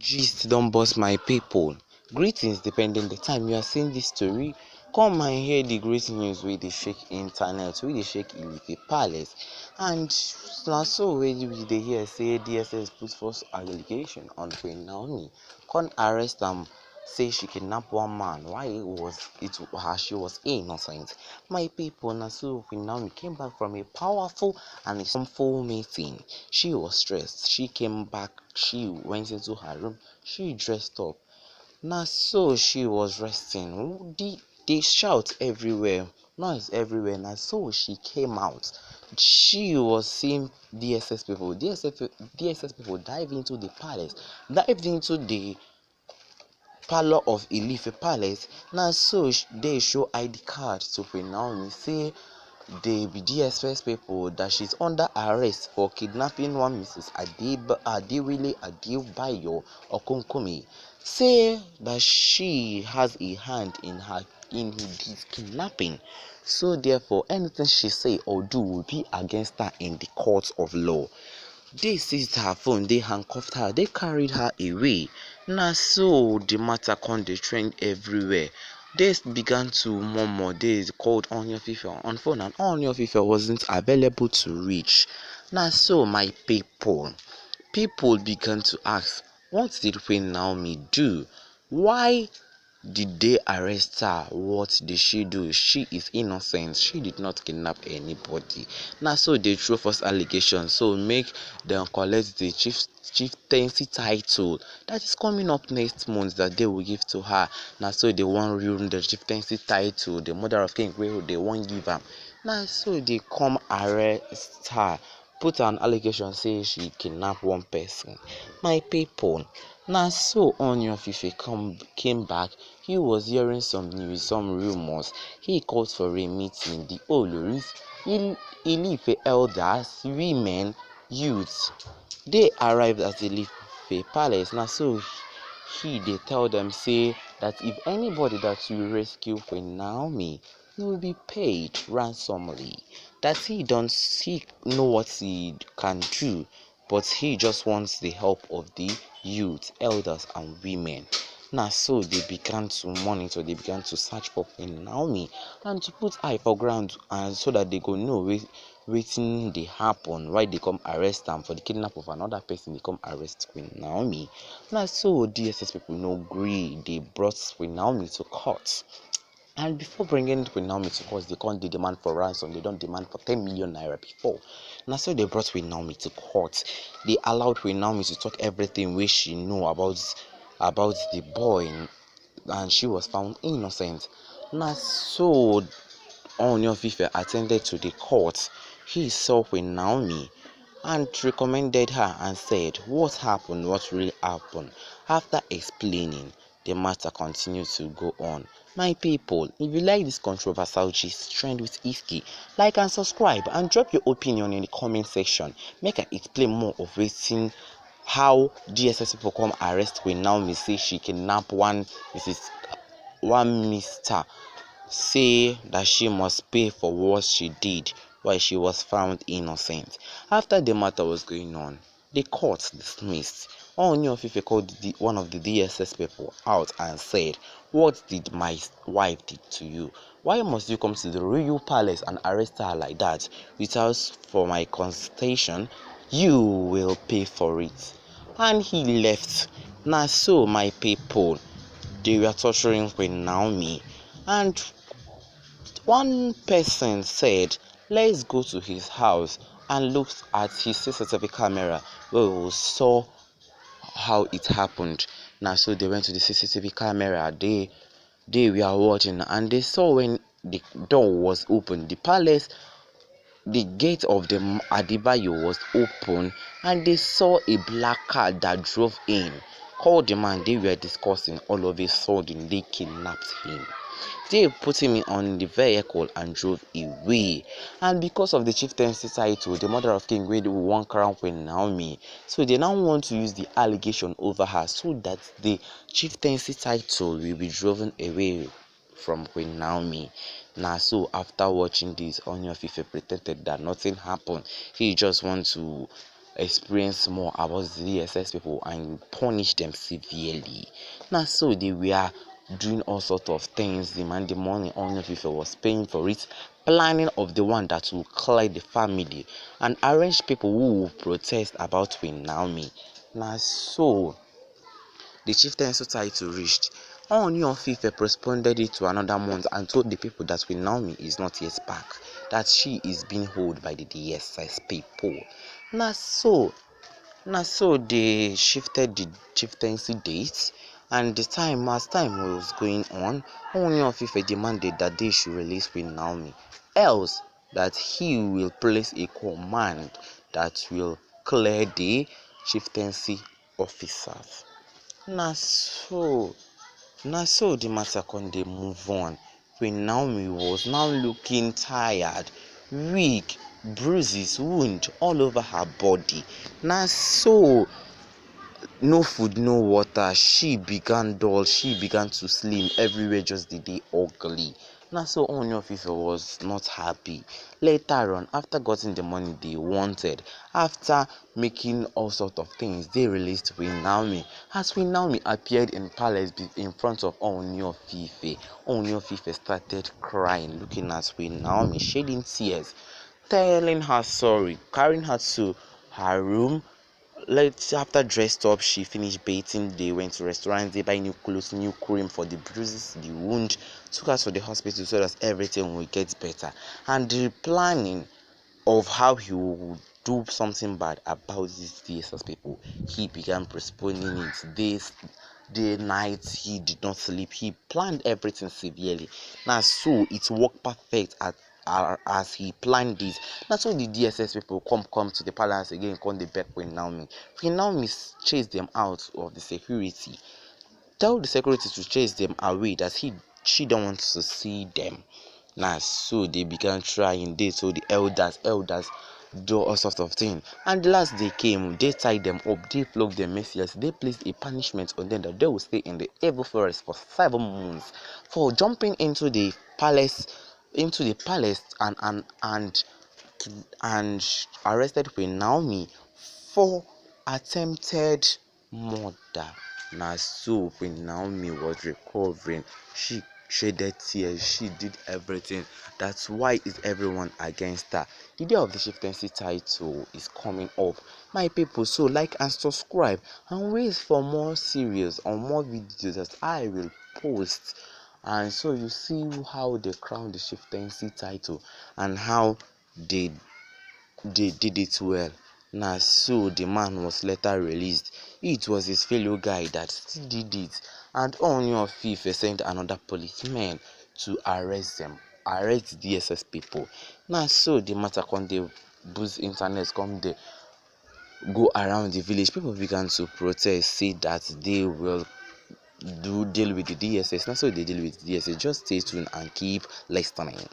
Gist don burst my people. Greetings depending the time you are seeing this story. Come and hear the great news wey dey shake internet, wey dey shake Ife Palace. And na so wey we dey hear say DSS put false allegation on Queen Naomi. Come arrest am, say she kidnapped one man while she was innocent. My people, na so Queen Naomi came back from a powerful and a full meeting. She was stressed. She came back. She went into her room. She dressed up. Na so she was resting. They shout everywhere, noise everywhere. Na so she came out. She was seeing DSS people. DSS people dive into the palace, dived into the parlor of Ife Palace. Na so they show ID card to Queen Naomi, say they be DSS people, that she's under arrest for kidnapping one Mrs. Adewale Adebayo Okonkome. Say that she has a hand in this kidnapping. So therefore, anything she say or do will be against her in the court of law. They seized her phone, they handcuffed her, they carried her away. Na so the matter con dey trend everywhere. They began to murmur. They called Ooni of Ife on phone, and Ooni of Ife wasn't available to reach. Na so my people began to ask, what did Queen Naomi do? Why did they arrest her? What did she do? She is innocent. She did not kidnap anybody. Now, so they throw false allegations. So make them collect the chieftaincy title that is coming up next month that they will give to her. Now, so they won't ruin the chieftaincy title, the mother of king, where they won't give her. Now, so they come arrest her, put an allegation, say she kidnapped one person. My people. Now, so Ooni of Ife came back. He was hearing some news, some rumors. He called for a meeting. The Oloris, Ife elders, women, youths, they arrived at the Ife Palace. Now, so they tell them, say that if anybody that will rescue Queen Naomi, he will be paid ransomly. That he know what he can do, but he just wants the help of the youth, elders, and women. Now, so they began to monitor, they began to search for Queen Naomi and to put eye for ground, and so that they go know wetin dey happen, why they come arrest them for the kidnap of another person. They come arrest Queen Naomi. Now, so DSS people no gree. They brought Queen Naomi to court. And before bringing Queen Naomi to court, they demand for ransom. They don't demand for 10 million naira before. Now, so they brought Queen Naomi to court. They allowed Queen Naomi to talk everything which she knew about the boy, and she was found innocent. Now, so Ooni of Ife attended to the court. He saw Queen Naomi and recommended her and said, what happened, what really happened. After explaining, the matter continued to go on. My people, if you like this controversial gist trend with ISSKY, like and subscribe and drop your opinion in the comment section. Make I explain more of wetin how DSS people come arrest Queen Naomi, say she kidnapped one Mr. Say that she must pay for what she did while she was found innocent. After the matter was going on, the court dismissed. Ooni of Ife called one of the DSS people out and said, what did my wife did to you? Why must you come to the royal palace and arrest her like that? Without for my consultation, you will pay for it. And he left. Now, so my people, they were torturing Queen Naomi, and one person said, let's go to his house and look at his CCTV camera where we saw how it happened. Now, so they went to the CCTV camera. They were watching, and they saw when the door was open, the palace, the gate of the Adebayo was open, and they saw a black car that drove in. Called the man. They were discussing. All of a sudden, they kidnapped him. They put him on the vehicle and drove away. And because of the chieftaincy title, the mother of King Wade won crown Queen Naomi. So they now want to use the allegation over her so that the chieftaincy title will be driven away from Queen Naomi. Now, so after watching this, Ooni of Ife pretended that nothing happened. He just wants to experience more about the DSS people and punish them severely. Now, so they were doing all sorts of things, demanding money. Only if was paying for it, planning of the one that will clear the family and arrange people who will protest about Queen Naomi. Now, so the chieftaincy title reached. Ooni of Ife postponed it to another month and told the people that Queen Naomi is not yet back, that she is being held by the DSS people. Now so they shifted the chieftaincy date, and the time as time was going on, Ooni of Ife demanded that they should release Queen Naomi, else that he will place a command that will clear the chieftaincy officers. Na so the matter con dey move on. Queen Naomi was now looking tired, weak, bruises, wound all over her body. Na so no food, no water. She began dull, she began to slim, everywhere just dey ugly. Na so Ooni of Ife was not happy. Later on, after getting the money they wanted, after making all sorts of things, they released Queen Naomi. As Queen Naomi appeared in palace in front of Ooni of Ife started crying, looking at Queen Naomi, shedding tears, telling her sorry, carrying her to her room. After dressed up, she finished bathing. They went to restaurants. They buy new clothes, new cream for the bruises, the wound. Took her to the hospital so that everything will get better. And the planning of how he would do something bad about these DSS people, he began postponing it. Day, night, he did not sleep. He planned everything severely. Now, so it worked perfect as he planned this. That's why the DSS people come to the palace again, come the back Queen Naomi. Queen Naomi chased them out of the security. Tell the security to chase them away, that she don't want to see them. Now, so they began trying. They told the elders do all sorts of things. And the last they came, they tied them up, they flogged them merciless. They placed a punishment on them that they will stay in the evil forest for 7 months for jumping into the palace and arrested Queen Naomi for attempted murder. Now, so Queen Naomi was recovering. She shedded tears. She did everything. That's why is everyone against her. The day of the chieftaincy title is coming up, my people. So like and subscribe and wait for more series or more videos that I will post. And so you see how they crown the chieftaincy title and how they did it well. Now, so the man was later released. It was his fellow guy that still did it, and Ooni of Ife sent another policeman to arrest DSS people. Now, so the matter come dey boost internet, come dey go around the village. People began to protest, say that they will deal with the DSS. Now, so they deal with the DSS. Just stay tuned and keep listening.